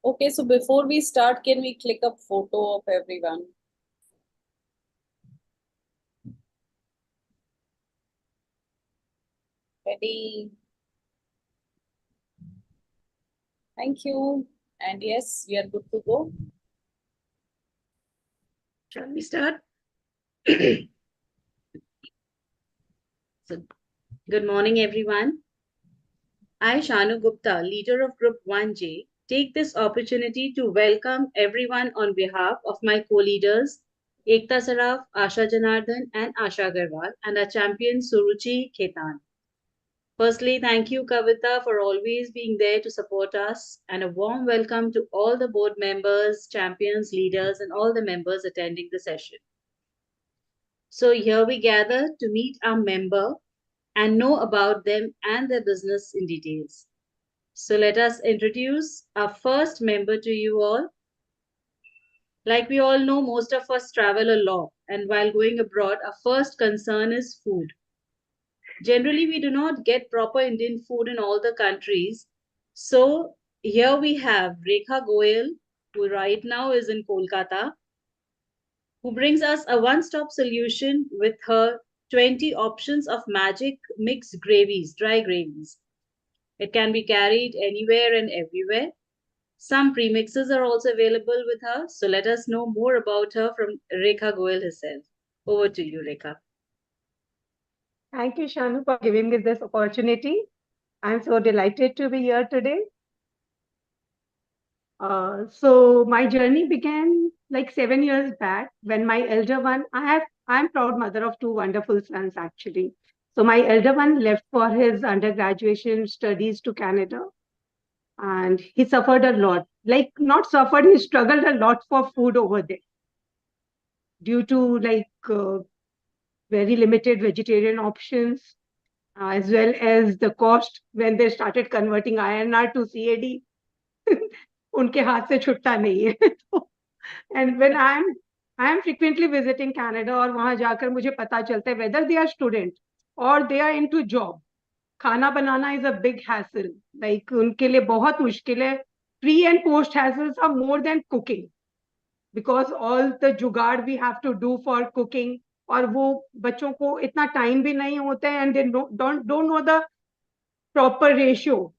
Okay, so before we start, can we click a photo of everyone? Ready? Thank you. And yes, we are good to go. Shall we start? So, good morning, everyone. I, Shanu Gupta, leader of Group 1J, take this opportunity to welcome everyone on behalf of my co-leaders, Ekta Saraf, Asha Janardhan, and Asha Agarwal, and our champion, Suruchi Khetan. Firstly, thank you, Kavita, for always being there to support us, and a warm welcome to all the board members, champions, leaders, and all the members attending the session. So, here we gather to meet our member and know about them and their business in details. So let us introduce our first member to you all. Like we all know, most of us travel a lot, and while going abroad, our first concern is food. Generally, we do not get proper Indian food in all the countries. So here we have Rekha Goyal, who right now is in Kolkata, who brings us a one-stop solution with her 20 options of magic mixed gravies, dry gravies. It can be carried anywhere and everywhere. Some premixes are also available with her. So let us know more about her from Rekha Goyal herself. Over to you, Rekha. Thank you, Shanu, for giving me this opportunity. I'm so delighted to be here today. So my journey began like 7 years back when my elder one, I'm proud mother of two wonderful sons actually. So my elder one left for his undergraduate studies to Canada, and he suffered a lot. Like not suffered, he struggled a lot for food over there due to very limited vegetarian options, as well as the cost when they started converting INR to CAD. उनके हाथ से छुट्टा नहीं है तो and when I am frequently visiting Canada और वहां जाकर मुझे पता चलता है whether they are student or they are into job, खाना बनाना is a big hassle. Like उनके लिए बहुत मुश्किल है. Pre and post hassles are more than cooking because all the जुगाड़ we have to do for cooking, और वो बच्चों को इतना टाइम भी नहीं होता है and they don't know the proper ratio,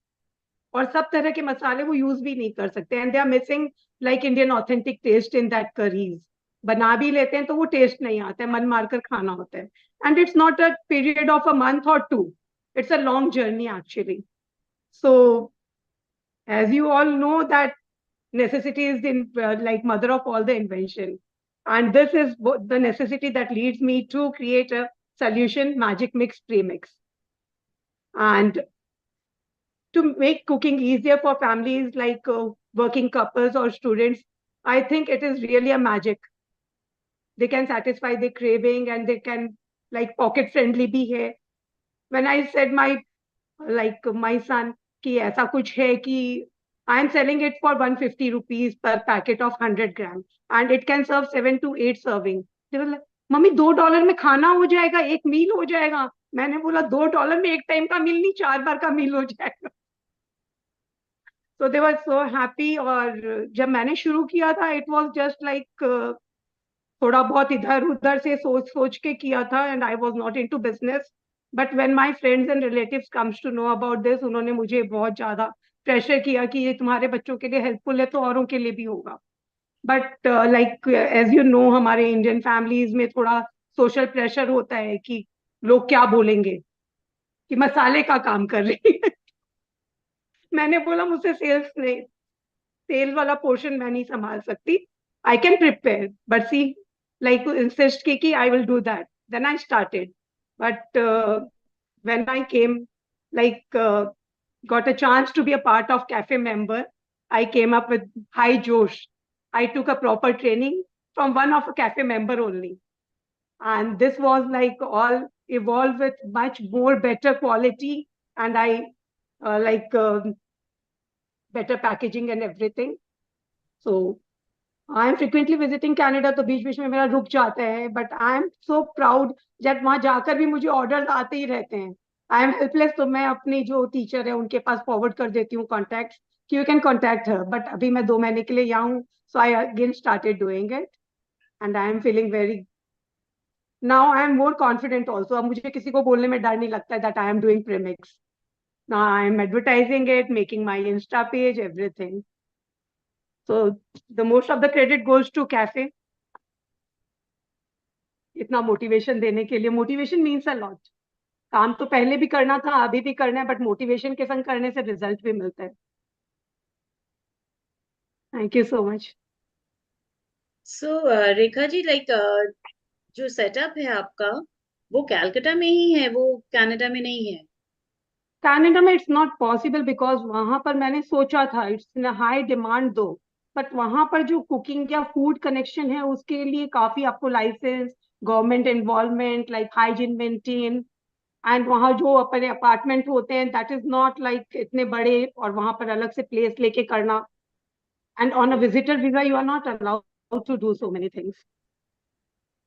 और सब तरह के मसाले वो यूज भी नहीं कर सकते and they are missing like Indian authentic taste in that curries. बना भी लेते हैं तो वो टेस्ट नहीं आता है, मन मारकर खाना होता है and it's not a period of a month और two, it's a long journey actually. So as you all know that necessity is the like mother of all the invention, and this is the necessity that leads me to create a solution magic mix premix. And to make cooking easier for families like working couples or students, I think it is really a magic. They can satisfy their craving and they can like pocket friendly be here. When I said my son कि ऐसा कुछ है कि I am selling it for 150 rupees per packet of 100 grams and it can serve 7 to 8 serving. They were like, mummy $2 में खाना हो जाएगा, एक मील हो जाएगा. मैंने बोला $2 में एक टाइम का मील नहीं, 4 बार का मील हो जाएगा. So they were so happy. और जब मैंने शुरू किया था it was just like थोड़ा बहुत इधर उधर से सोच सोच के किया था and I was not into business. But when my friends and relatives comes to know about this, उन्होंने मुझे बहुत ज्यादा प्रेशर किया कि ये तुम्हारे बच्चों के लिए हेल्पफुल है तो औरों के लिए भी होगा. But like as you know हमारे इंडियन फैमिलीज में थोड़ा सोशल प्रेशर होता है कि लोग क्या बोलेंगे कि मसाले का काम कर रही है. मैंने बोला मुझसे सेल्स नहीं, सेल वाला पोर्शन मैं नहीं संभाल सकती. I can prepare but she like insist की I will do that. Then I started. But when I came, got a chance to be a part of cafe member, I came up with high josh. I took a proper training from one of a cafe member only, and this was like all evolved with much more better quality, and I better packaging and everything. So I am frequently visiting Canada, तो बीच बीच में मेरा रुक जाता है but I am so proud. जब वहां जाकर भी मुझे ऑर्डर आते ही रहते हैं. आई एम हेल्पलेस, तो मैं अपनी जो टीचर है उनके पास फॉरवर्ड कर देती हूँ कॉन्टैक्ट कि you can contact her. But अभी मैं 2 महीने के लिए यहाँ हूँ, so I again started doing it, and I am feeling very. Now I am more confident also. अब मुझे किसी को बोलने में डर नहीं लगता है that I am doing premix. Now I am advertising it, making my Insta page, everything. So the most of the credit goes to cafe. इतना मोटिवेशन देने के लिए. Motivation means a lot. काम तो पहले भी करना था, अभी भी करना है, बट मोटिवेशन के संग करने से रिजल्ट भी मिलता है. Thank you so much. So Rekha ji, like जो सेटअप है आपका वो कैलकाटा में ही है, वो कनाडा में नहीं है? कनाडा में इट्स नॉट पॉसिबल बिकॉज वहां पर मैंने सोचा था इट्स इन हाई डिमांड दो, बट वहां पर जो कुकिंग या फूड कनेक्शन है उसके लिए काफी आपको licence, government involvement, like hygiene maintain, and वहाँ जो अपने अपार्टमेंट होते हैं दैट इज नॉट लाइक इतने बड़े, और वहां पर अलग से प्लेस लेके करना, and on a visitor visa you are not allowed to do so many things.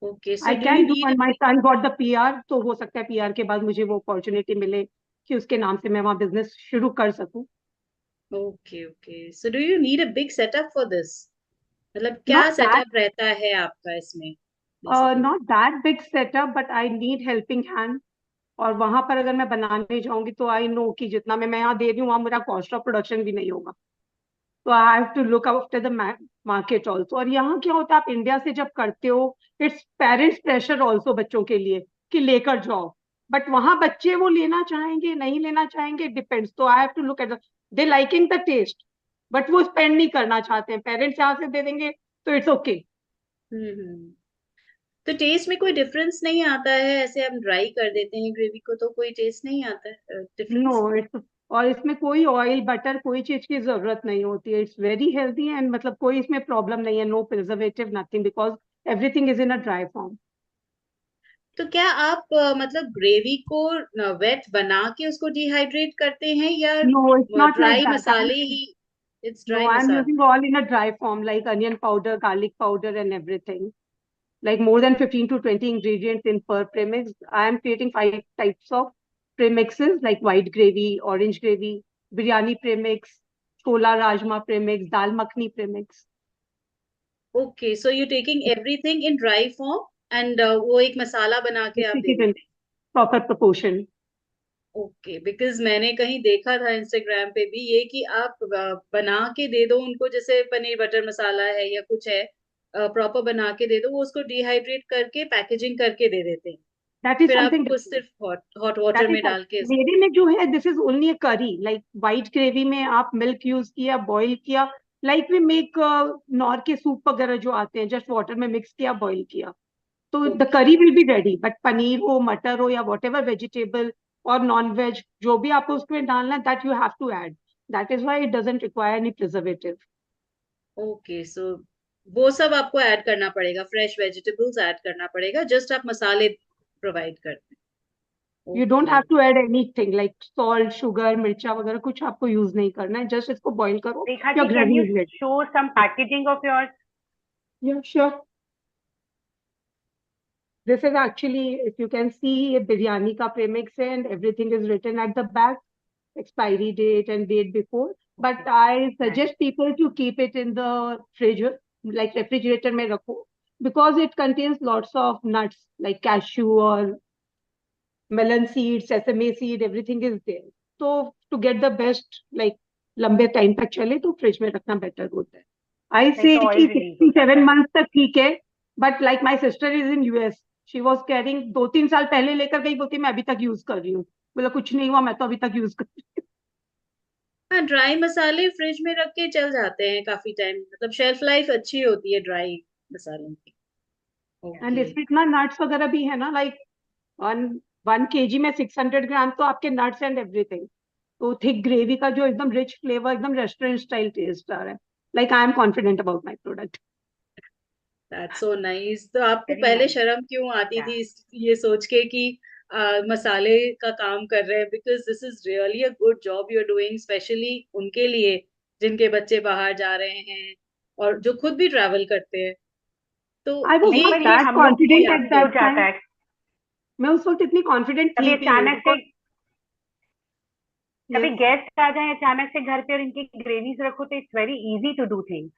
Okay, so I do you can do need one, my son got the PR, तो हो सकता है पीआर के बाद मुझे वो अपॉर्चुनिटी मिले कि उसके नाम से मैं वहाँ बिजनेस शुरू कर सकूं. Okay okay, so do you need a big setup for this? मतलब क्या Not that, सेटअप रहता है आपका इसमें basically? not that big setup, but I need helping hand. और वहां पर अगर मैं बनाने जाऊंगी तो आई नो कि जितना मैं यहाँ दे रही हूँ वहां मेरा कॉस्ट ऑफ प्रोडक्शन भी नहीं होगा. तो I have to look after the market also. और यहाँ क्या होता है, आप इंडिया से जब करते हो इट्स पेरेंट्स प्रेशर ऑल्सो बच्चों के लिए कि लेकर जाओ, बट वहां बच्चे वो लेना चाहेंगे नहीं लेना चाहेंगे डिपेंड्स. तो I have to look at they liking the taste, but वो स्पेंड नहीं करना चाहते हैं. पेरेंट्स यहाँ से दे देंगे तो इट्स ओके. हम्म. तो टेस्ट में कोई डिफरेंस नहीं आता है? ऐसे हम ड्राई कर देते हैं ग्रेवी को तो कोई टेस्ट नहीं आता है नो डिफरेंस? इट्स, और इसमें कोई ऑयल बटर कोई चीज की जरूरत नहीं होती है. इट्स वेरी हेल्दी, एंड मतलब कोई इसमें प्रॉब्लम नहीं है. No preservative, nothing, because everything is in a dry form. तो क्या आप मतलब ग्रेवी को वेट बना के उसको डिहाइड्रेट करते हैं या No, it's not like dry that. मसाले ही? It's No, dry I'm masala. using all in a dry form, like onion powder, garlic powder, and everything. Like more than 15 to 20 ingredients in per premix. I am creating 5 types of premixes, like white gravy, orange gravy, biryani premix, chola rajma premix, dal makhni premix. Okay, so you taking everything in dry form and वो एक मसाला बना के Just आप take they it in देते हैं? proper proportion. Okay, because मैंने कहीं देखा था इंस्टाग्राम पे भी ये कि आप बना के दे दो उनको, जैसे पनीर बटर मसाला है या कुछ है, प्रॉपर बना के दे दो, वो उसको डिहाइड्रेट करके पैकेजिंग करके दे देते हैं, That is फिर something आपको different. सिर्फ hot hot water That is में some, डाल के मेरे में जो है दिस इज ओनली अ करी. लाइक व्हाइट ग्रेवी में आप मिल्क यूज किया, बॉईल किया, लाइक वी मेक नॉर के सूप वगैरह जो आते हैं, जस्ट वाटर में मिक्स किया, बॉईल किया, तो the okay curry will be ready. But paneer हो, मटर हो, या वॉट एवर वेजिटेबल और नॉन वेज जो भी आपको उसमें डालना है, that you have to add. That is why it doesn't require any preservative. Okay, so वो सब आपको ऐड करना पड़ेगा, फ्रेश वेजिटेबल्स ऐड करना पड़ेगा, जस्ट आप मसाले प्रोवाइड करते हैं? You don't okay. Have to add anything like salt, sugar, मिर्चा वगैरह कुछ आपको यूज नहीं करना है. जस्ट इसको बॉईल करो, Rekha your ji, can gravy you is ready. show some packaging of yours? या sure. This is actually, if you can see, a biryani ka premix hai, and everything is written at the back, expiry date and date before. But I suggest people to keep it in the fridge, like refrigerator mein rakho, because it contains lots of nuts like cashew or melon seed, sesame seed, everything is there. So to get the best, like लंबे time तक चले तो fridge में रखना better होता है. आई नहीं से तो कि ऑयल रिलीज 6 to होता 7 है. months तक ठीक है, but like my sister is in US, she was carrying 2-3 साल पहले लेकर गई, बोलती मैं अभी तक यूज कर रही हूँ. बोला कुछ नहीं हुआ, मैं तो अभी तक यूज कर रही हाँ, ड्राई मसाले फ्रिज में रख के चल जाते हैं काफी टाइम, मतलब शेल्फ लाइफ अच्छी होती है ड्राई मसालों की. हूँ. And okay. इसमें इतना नट्स वगैरह भी है ना, लाइक 1 kg में 600 ग्राम तो आपके नट्स एंड एवरीथिंग. तो थिक ग्रेवी का जो एकदम रिच फ्लेवर, एकदम रेस्टोरेंट स्टाइल टेस्ट आ रहा है. Like I am confident about my product. That's so nice. तो आपको वेरी पहले नाइस. शर्म क्यों आती Yeah. थी ये सोच के कि मसाले का काम कर रहे हैं? Because this is really a good job you are doing, especially उनके लिए जिनके बच्चे बाहर जा रहे हैं और जो खुद भी ट्रैवल करते हैं. तो आई वॉज नहीं, ये नॉट पर ये दैट हम लोग के कॉन्फिडेंट लिए एट भी हो दैट जाता टाइम. है. मैं उस वक्त इतनी कॉन्फिडेंट कभी थी भी नहीं, अचानक से बिकॉज कभी Yes. गेस्ट आ जाए अचानक से घर पे और इनकी ग्रेवीज रखो तो it's very easy to do things.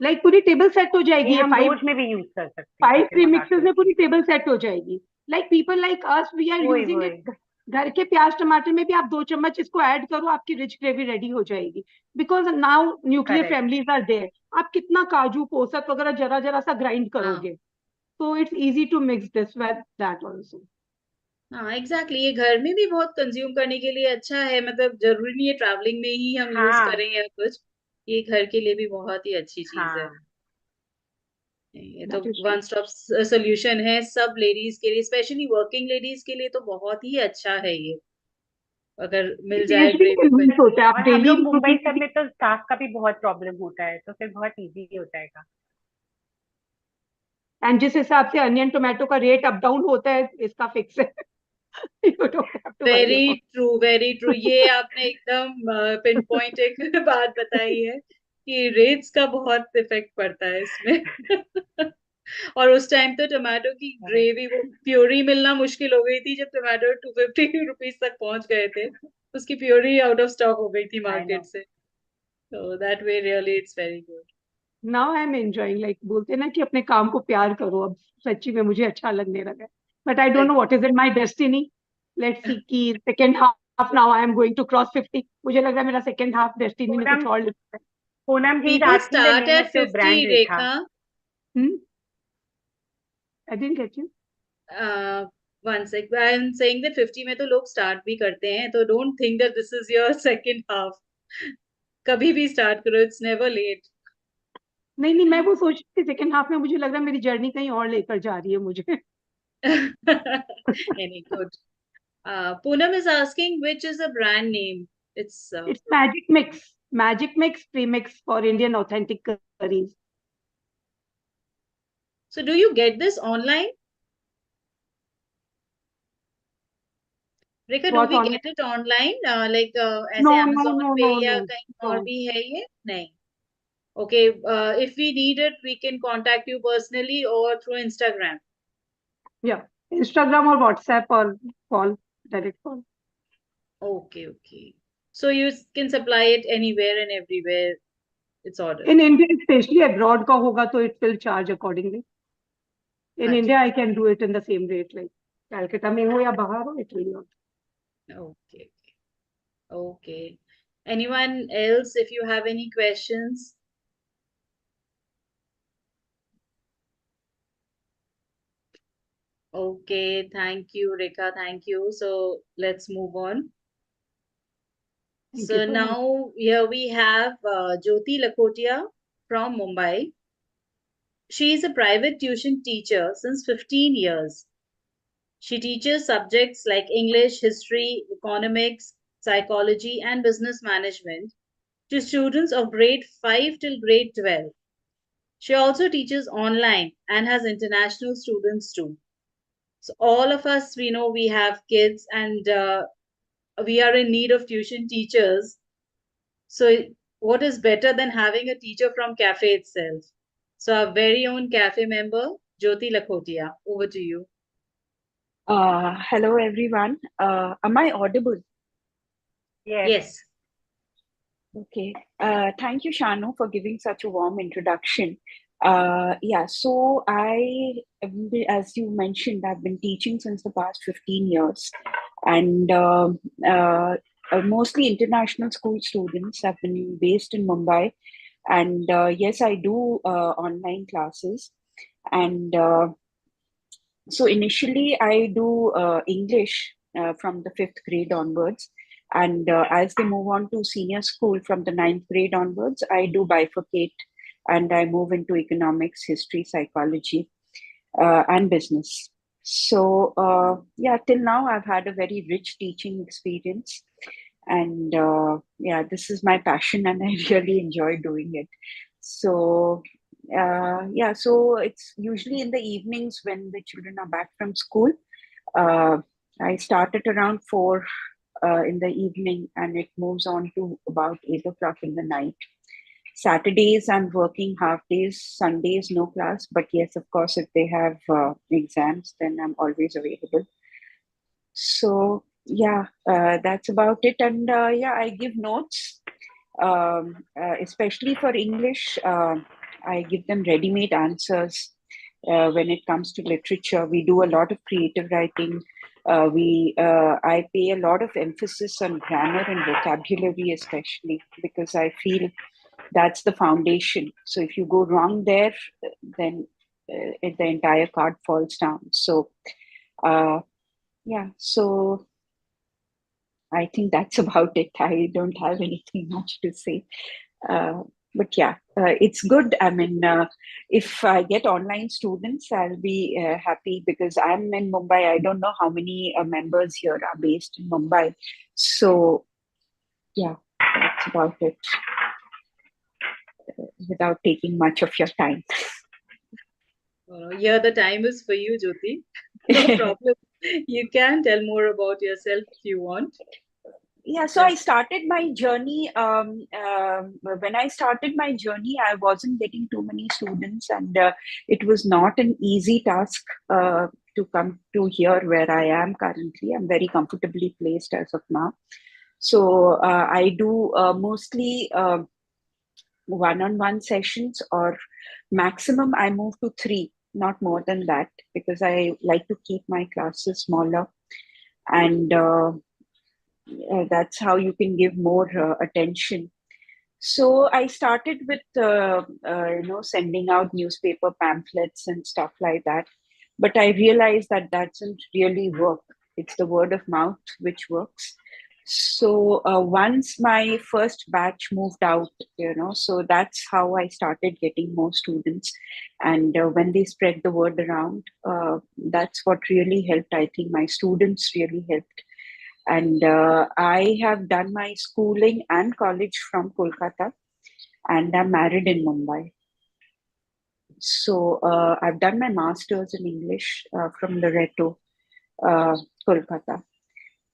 Like पूरी टेबल सेट हो ये जाएगी, ये हम फाइव रोज में भी यूज कर सकते हैं फाइव ऐसे मंगा प्रीमिक्सेस के। में पूरी टेबल सेट हो जाएगी। Like people like us we are वही यूजिंग वही इट। घर के प्याज टमाटर में भी आप 2 चम्मच इसको ऐड करो, आपकी रिच ग्रेवी रेडी हो जाएगी। Because now nuclear correct. Families are there. आप कितना काजू पोसक वगैरह जरा जरा सा ग्राइंड हाँ करोगे, तो it's easy to mix this with that also. हाँ एग्जैक्टली ये घर में भी बहुत कंज्यूम करने के लिए अच्छा है, मतलब जरूरी नहीं है ट्रैवलिंग में ही हम यूज हाँ करें या कुछ। ये घर के लिए भी बहुत ही अच्छी चीज है। हाँ ये तो that is true. One stop solution है सब लेडीज के लिए, स्पेशली वर्किंग लेडीज के लिए तो बहुत ही अच्छा है ये, अगर मिल जाए इमेजिन ग्रेवी कन्वींस बन। होता है आप और हम डेली लोग मुंबई सब रूटीन। में तो स्टाफ का भी बहुत प्रॉब्लम होता है तो फिर बहुत इजी हो जाएगा। एंड जिस हिसाब से अनियन टोमेटो का रेट अप डाउन होता है, इसका फिक्स है। You don't have to worry very about. True very true, ये आपने एकदम पिन पॉइंट एक बात बताई है कि रेट्स का बहुत इफेक्ट पड़ता है इसमें। और उस टाइम तो टमाटो की ग्रेवी वो प्योरी मिलना मुश्किल हो गई थी जब टमाटो 250 रुपीज तक पहुंच गए थे। उसकी प्योरी आउट ऑफ स्टॉक हो गई थी आई नो। मार्केट से। तो that way really it's very good. Now I am enjoying, like बोलते हैं ना कि अपने काम को प्यार करो, अब सच्ची में मुझे अच्छा लगने लगा है। But I don't know what is in my destiny. Let's see कि second half now I am going to cross 50। मुझे लग रहा है मेरा सेकंड हाफ डेस्टिनी ने पूनम कुछ और लिखा है। Poonam ji is people asking the start name at of your 50 brand Rekha. Rekha. Hmm, I didn't get you. One sec, I am saying that 50 में तो लोग स्टार्ट भी करते हैं, तो don't think that this is your second half. कभी भी स्टार्ट करो, इट्स नेवर लेट। नहीं नहीं, मैं वो सोच रही थी सेकंड हाफ में मुझे लग रहा है मेरी जर्नी कहीं और लेकर जा रही है मुझे। Any good. Poonam is asking which is the brand name. It's it's magic mix. Magic mix premix for Indian authentic curries. so do you get this online? Rika, do what we on? get it online? Like no ऐसे no Amazon no पे no या no कहीं no. और भी है ये? नहीं. Okay, if we need it, we can contact you personally or through Instagram. या इंस्टाग्राम और व्हाट्सएप और call, direct call. Okay, okay. So you can supply it anywhere and everywhere. It's ordered. In India specially abroad का होगा तो it will charge accordingly. इन अच्छा. India I can do it in the same rate, like Calcutta में हो या बाहर हो, it will not. Okay, okay. Anyone else, if you have any questions? Okay, thank you, Rekha. Thank you. So let's move on. Thank you So so much. now here we have Jyoti Lakhotia from Mumbai. She is a private tuition teacher since 15 years. She teaches subjects like English, history, economics, psychology, and business management to students of grade 5 till grade 12. She also teaches online and has international students too. So all of us, we know we have kids and we are in need of tuition teachers. So what is better than having a teacher from cafe itself? So our very own cafe member, Jyoti Lakhotia, over to you. Hello everyone. Am I audible? Yes. Yes. Okay. Thank you, Shanu, for giving such a warm introduction. Yeah, so as you mentioned, I've been teaching since the past 15 years, and mostly international school students. I've been based in Mumbai, and yes, I do online classes. And so initially, I do English from the fifth grade onwards. And as they move on to senior school from the ninth grade onwards, I do bifurcate and I move into economics, history, psychology, and business. So, yeah, till now, I've had a very rich teaching experience. And yeah, this is my passion, and I really enjoy doing it. So, yeah, so it's usually in the evenings when the children are back from school. Uh, I start at around 4 in the evening and it moves on to about 8 o'clock in the night. Saturdays, I'm working half days, Sundays, no class. But yes, of course, if they have exams, then I'm always available. So, yeah, that's about it. And yeah, I give notes, especially for English. I give them ready-made answers. When it comes to literature, we do a lot of creative writing. I pay a lot of emphasis on grammar and vocabulary, especially because I feel that's the foundation. So if you go wrong there, then the entire card falls down. So uh, yeah, so I think that's about it. I don't have anything much to say. Uh, but yeah, it's good. I mean, if I get online students, I'll be happy because I'm in Mumbai. I don't know how many members here are based in Mumbai. So yeah, that's about it without taking much of your time. Yeah, the time is for you, Jyoti. No problem. You can tell more about yourself if you want. Yeah, so I started my journey. When I started my journey, I wasn't getting too many students, and it was not an easy task to come to here where I am currently. I'm very comfortably placed as of now. So I do mostly one-on-one sessions, or maximum I move to three, not more than that, because I like to keep my classes smaller. And that's how you can give more attention. So I started with sending out newspaper pamphlets and stuff like that, but I realized that doesn't really work. It's the word of mouth which works. So once my first batch moved out, so that's how I started getting more students. And when they spread the word around, that's what really helped. I think my students really helped. And I have done my schooling and college from Kolkata, and I'm married in Mumbai. So I've done my master's in English from Loreto, Kolkata.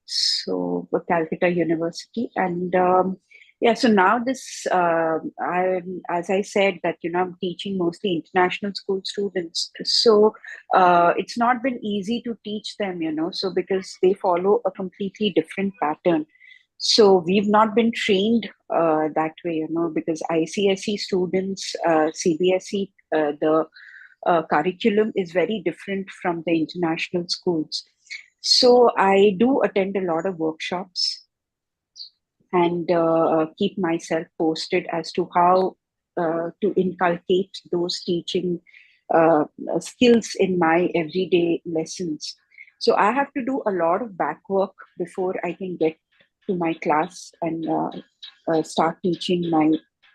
So Calcutta University, and yeah. So now this, as I said, that I'm teaching mostly international school students. So it's not been easy to teach them, So because they follow a completely different pattern. So we've not been trained that way, because ICSE students, CBSE, the curriculum is very different from the international schools. So I do attend a lot of workshops and keep myself posted as to how to inculcate those teaching skills in my everyday lessons. So I have to do a lot of back work before I can get to my class and start teaching my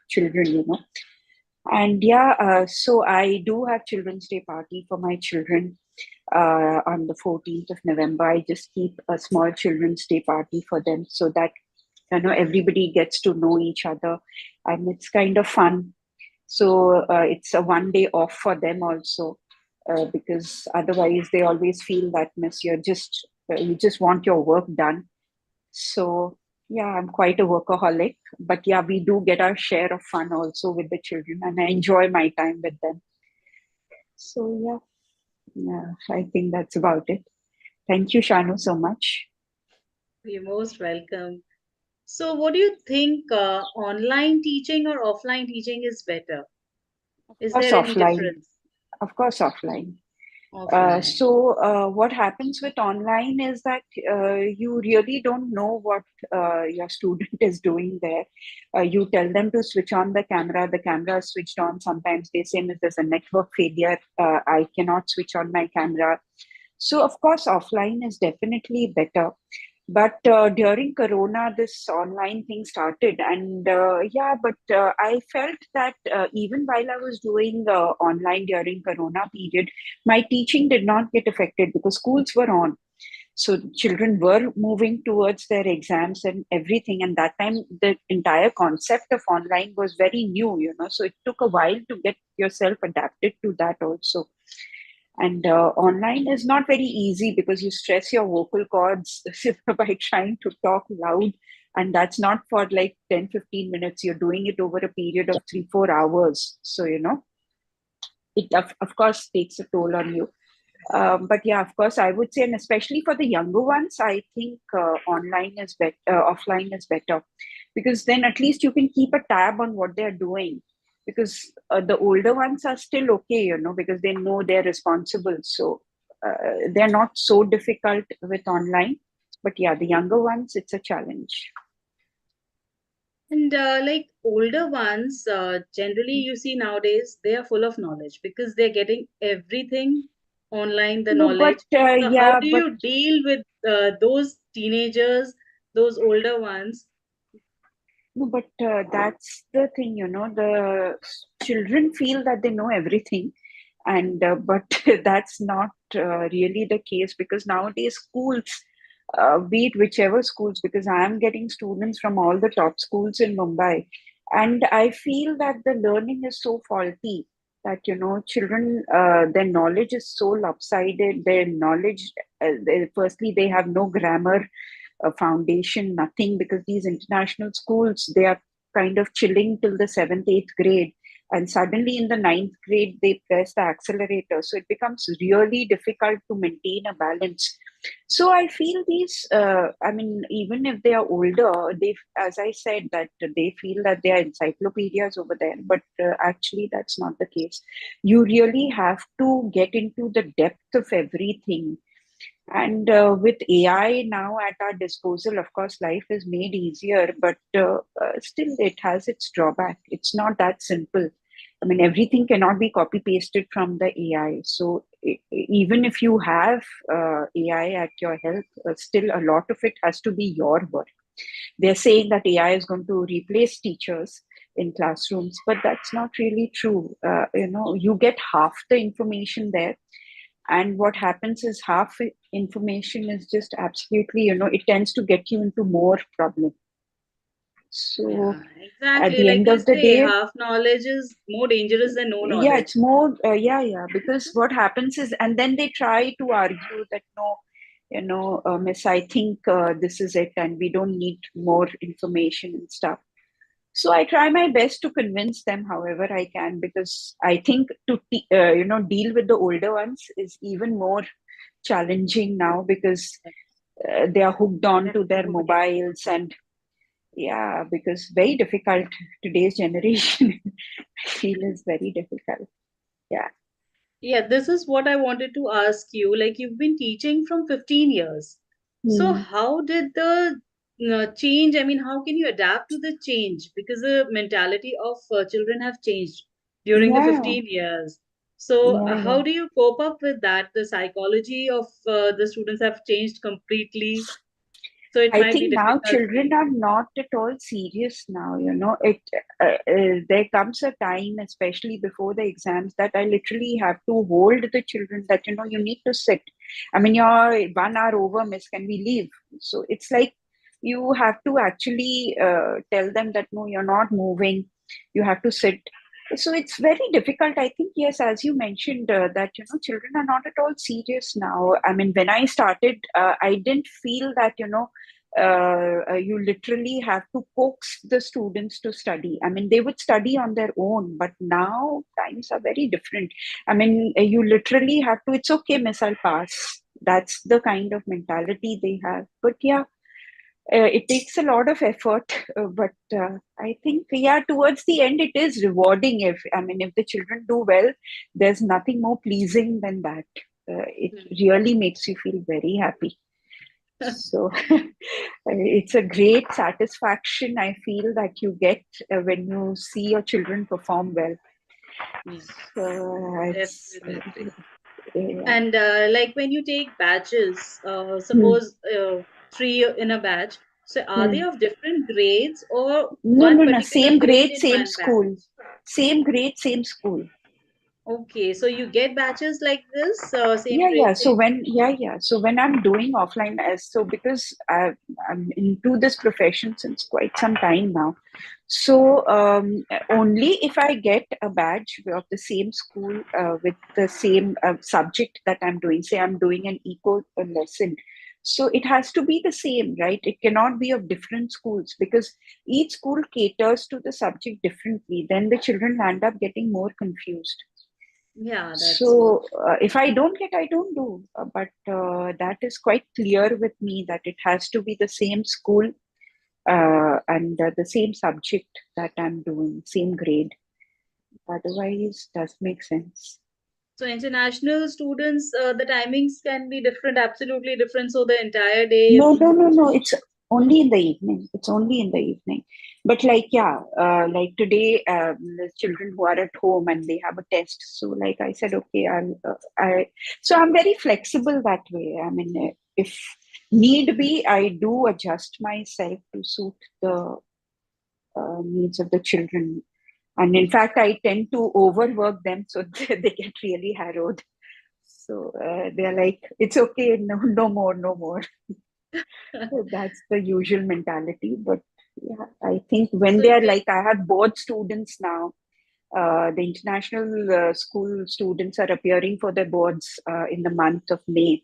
children, And yeah, so I do have Children's Day party for my children on the 14th of November. I just keep a small Children's Day party for them so that everybody gets to know each other, and it's kind of fun. So it's a one day off for them also, because otherwise they always feel that miss you just want your work done. So yeah, I'm quite a workaholic, but yeah, we do get our share of fun also with the children, and I enjoy my time with them. So yeah, I think that's about it. Thank you, Shanu, so much. You're most welcome. So, what do you think, online teaching or offline teaching is better? Is Of course, there any offline. difference? Of course, offline. Offline. So what happens with online is that you really don't know what your student is doing there. You tell them to switch on the camera is switched on. Sometimes they say, "Miss, there's a network failure. I cannot switch on my camera." So, of course, offline is definitely better. But during Corona, this online thing started. And yeah, but I felt that even while I was doing online during Corona period, my teaching did not get affected because schools were on. So children were moving towards their exams and everything. And that time, the entire concept of online was very new, So it took a while to get yourself adapted to that also. And online is not very easy because you stress your vocal cords by trying to talk loud. And that's not for like 10-15 minutes. You're doing it over a period of 3-4 hours. So, it of course takes a toll on you. But yeah, of course, I would say, and especially for the younger ones, I think online is better, offline is better, because then at least you can keep a tab on what they're doing. Because the older ones are still okay, because they know they're responsible. So they're not so difficult with online. But yeah, the younger ones, it's a challenge. And like older ones, generally you see nowadays they are full of knowledge because they're getting everything online, the No, but knowledge. So how yeah, do but you deal with those teenagers, those older ones? no, but that's the thing, the children feel that they know everything, and but that's not really the case, because nowadays schools, be it whichever schools, because I am getting students from all the top schools in Mumbai, and I feel that the learning is so faulty that children, their knowledge is so lopsided. Their knowledge, firstly, they have no grammar a foundation, nothing, because these international schools, they are kind of chilling till the seventh, eighth grade. And suddenly in the ninth grade, they press the accelerator. So it becomes really difficult to maintain a balance. So I feel these, I mean, even if they are older, they, as I said, that they feel that they are encyclopedias over there. But actually, that's not the case. You really have to get into the depth of everything, and with AI now at our disposal, of course, life is made easier, but still it has its drawback. It's not that simple. I mean, everything cannot be copy pasted from the AI. So even if you have AI at your help, still a lot of it has to be your work. They're saying that AI is going to replace teachers in classrooms, but that's not really true. You get half the information there, and what happens is half information is just absolutely, it tends to get you into more problem. So Yeah, at exactly. the Like end they of the say, day, half knowledge is more dangerous than no yeah, knowledge. it's more, yeah, because what happens is, and then they try to argue that no, Miss, I think this is it, and we don't need more information and stuff. So I try my best to convince them however I can, because I think to deal with the older ones is even more challenging now, because they are hooked on to their mobiles, and yeah, because very difficult, today's generation I feel is very difficult. Yeah. Yeah, this is what I wanted to ask you. Like you've been teaching from 15 years. So Hmm. how did the change, I mean, how can you adapt to the change? Because the mentality of children have changed during the Yeah, 15 years. So yeah, yeah. how do you cope up with that? The psychology of the students have changed completely. So it I might be think now difficult for children you. are not at all serious now. It there comes a time, especially before the exams, that I literally have to hold the children that you need to sit. I mean, you're 1 hour over, miss. Can we leave? So it's like you have to actually tell them that no, you're not moving. You have to sit. So it's very difficult. I think, yes, as you mentioned, that children are not at all serious now. I mean, when I started, I didn't feel that you literally have to coax the students to study. I mean, they would study on their own, but now times are very different. I mean, you literally have to, it's okay, miss, I'll pass. That's the kind of mentality they have. But yeah, it takes a lot of effort, but I think, yeah, towards the end, it is rewarding. If the children do well, there's nothing more pleasing than that. It really makes you feel very happy. So it's a great satisfaction I feel that you get when you see your children perform well. Yeah, So it's definitely. yeah. And like when you take batches, Hmm. suppose three in a batch, so are they Hmm. of different grades or No, one no, no. particular Same grade grade, in same one batch? school. Same grade, same school. Okay, so you get batches like this, same Yeah, grade, yeah. So same. when, yeah, yeah. So when I'm doing offline, as so because I'm into this profession since quite some time now. So only if I get a badge of the same school with the same subject that I'm doing, say I'm doing an eco lesson. So it has to be the same, right? It cannot be of different schools, because each school caters to the subject differently. Then the children end up getting more confused. Yeah, that's what. So if I don't get, I don't do. But that is quite clear with me that it has to be the same school and the same subject that I'm doing, same grade. Otherwise, does make sense. So international students, the timings can be different, absolutely different. So the entire day No, is no, no, no. It's only in the evening. It's only in the evening. But like, yeah, like today, the children who are at home and they have a test. So, like I said, okay, so I'm very flexible that way. I mean, if need be, I do adjust myself to suit the needs of the children. And in fact, I tend to overwork them so they get really harrowed. So they're like, it's okay, no, no more, no more. So that's the usual mentality. But yeah, I think when so they it are is, like, I have board students now. The international school students are appearing for their boards in the month of May,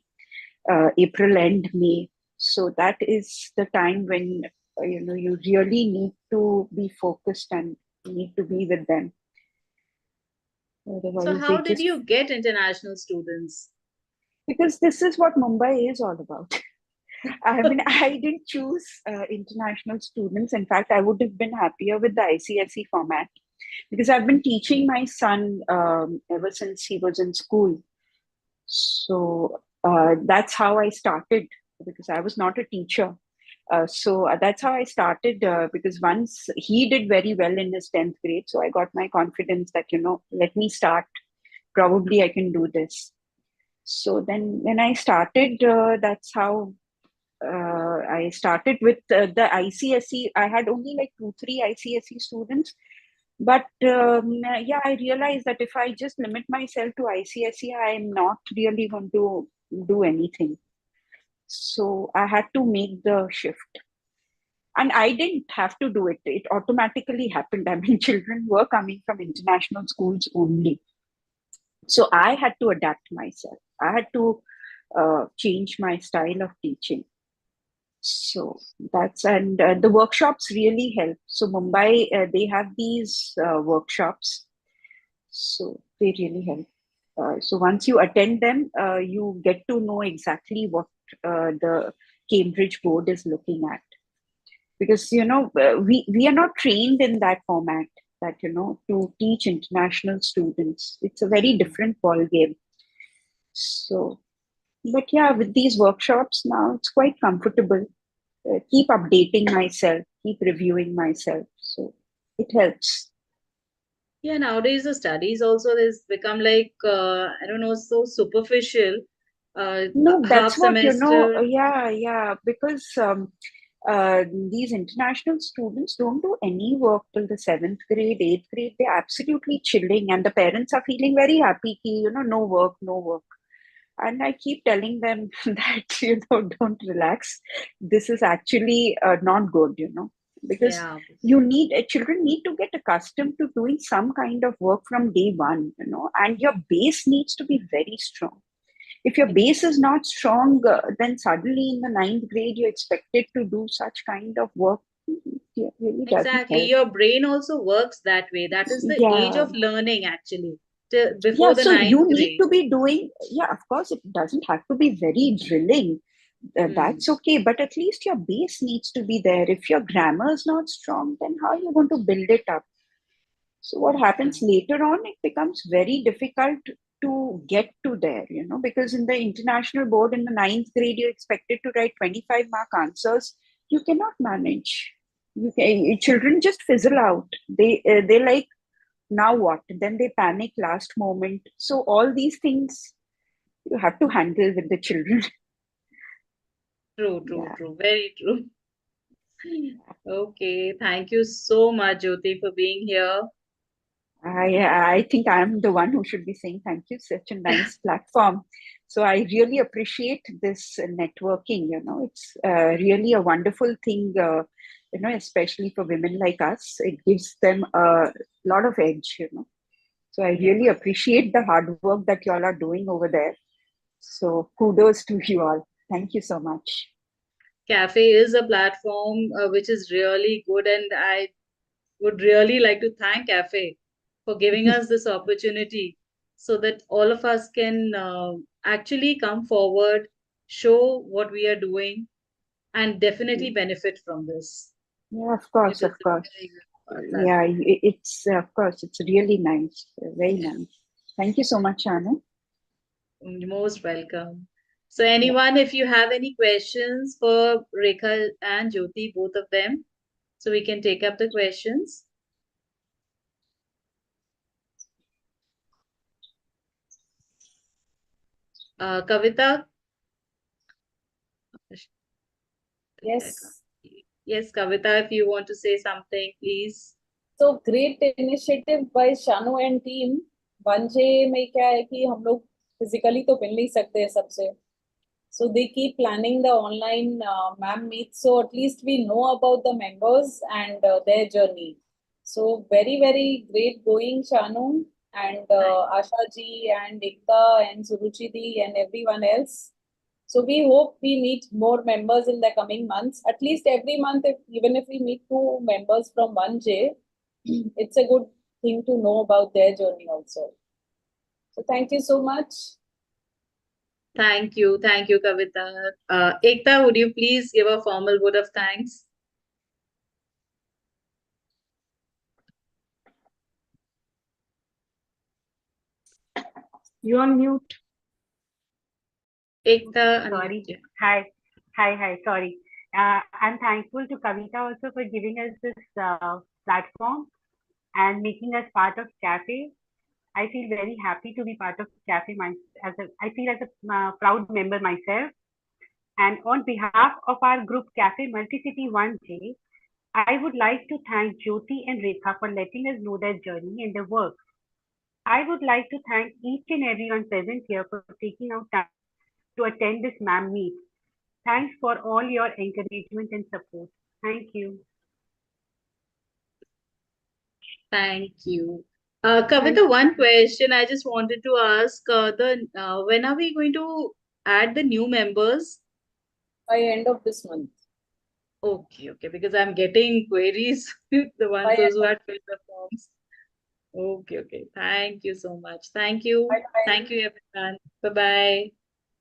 April and May. So that is the time when you really need to be focused and need to be with them. so Otherwise, how they did just, you get international students? because this is what Mumbai is all about. I mean, I didn't choose international students. In fact, I would have been happier with the ICSE format because I've been teaching my son ever since he was in school. So that's how I started because I was not a teacher. So that's how I started because once he did very well in his 10th grade, so I got my confidence that, let me start. Probably I can do this. So then when I started, that's how I started with the ICSE. I had only like 2, 3 ICSE students. But yeah, I realized that if I just limit myself to ICSE, I'm not really going to do anything. So I had to make the shift. And I didn't have to do it. It automatically happened. I mean, children were coming from international schools only. So I had to adapt myself. I had to change my style of teaching. So that's, and the workshops really help. So Mumbai, they have these workshops. So they really help. So once you attend them, you get to know exactly what the Cambridge board is looking at. Because, we are not trained in that format that, to teach international students. It's a very different ball game. So, but yeah, with these workshops now, it's quite comfortable. Keep updating myself, keep reviewing myself. So it helps. Yeah, nowadays the studies also has become like I don't know, so superficial. No, Half that's what, semester. yeah, yeah, because these international students don't do any work till the 7th grade, 8th grade. They're absolutely chilling, and the parents are feeling very happy, no work, no work. And I keep telling them that, don't relax. This is actually not good, because Yeah, children need to get accustomed to doing some kind of work from day one, and your base needs to be very strong. If your base is not strong, then suddenly in the 9th grade, you're expected to do such kind of work. It really doesn't exactly. help. Your brain also works that way. That is the age Yeah. of learning actually, Yeah, before the so ninth you need grade. to be doing, yeah, of course, it doesn't have to be very drilling. Hmm. That's okay, but at least your base needs to be there. If your grammar is not strong, then how are you going to build it up? So what Yeah. happens later on, it becomes very difficult to get to there, because in the international board in the 9th grade, you're expected to write 25-mark answers. You cannot manage. Children just fizzle out. They like, now what? Then they panic last moment. So all these things you have to handle with the children. True, true, Yeah. true. Very true. Okay, thank you so much, Jyoti, for being here. I think I'm the one who should be saying thank you. Such a nice platform. So I really appreciate this networking. It's really a wonderful thing. Especially for women like us, it gives them a lot of edge. So I Yeah. really appreciate the hard work that you all are doing over there. So kudos to you all. Thank you so much. Cafe is a platform which is really good, and I would really like to thank Cafe for giving us this opportunity. so that all of us can actually come forward, show what we are doing, and definitely benefit from this. Yeah, of It course, is of a course. very good cause, Yeah, actually. it's of course, it's really nice, very nice. Thank you so much, Shanu. You're most welcome. So Yeah. anyone, if you have any questions for Rekha and Jyoti, both of them, so we can take up the questions. Kavita? Yes. Yes, Kavita, if you want to say something, please. So great initiative by Shanu and team. 1J में क्या है कि हम लोग physically तो मिल नहीं सकते हैं सबसे. So they keep planning the online Mam Meet. So at least we know about the members and their journey. So very, very great going, Shanu and Asha ji and Ekta and Suruchi di and everyone else. So we hope we meet more members in the coming months. At least every month, even if we meet two members from 1J, it's a good thing to know about their journey also. So thank you so much. Thank you, Kavita. Ekta, would you please give a formal vote of thanks? You on mute. Ekta, Sorry. unmute. Hi. Sorry. I'm thankful to Kavita also for giving us this platform and making us part of Cafe. I feel very happy to be part of Cafe. I feel as a proud member myself. And on behalf of our group Cafe Multicity 1J, I would like to thank Jyoti and Rekha for letting us know their journey and their work. I would like to thank each and everyone present here for taking out time to attend this Mam Meet. Thanks for all your encouragement and support. Thank you. Thank you. Thank Kavita, one question I just wanted to ask, when are we going to add the new members? By end of this month. Okay, because I'm getting queries, the By those end who of had filled the forms. Okay. Thank you so much. Thank you. bye bye. Thank you, everyone. Bye-bye.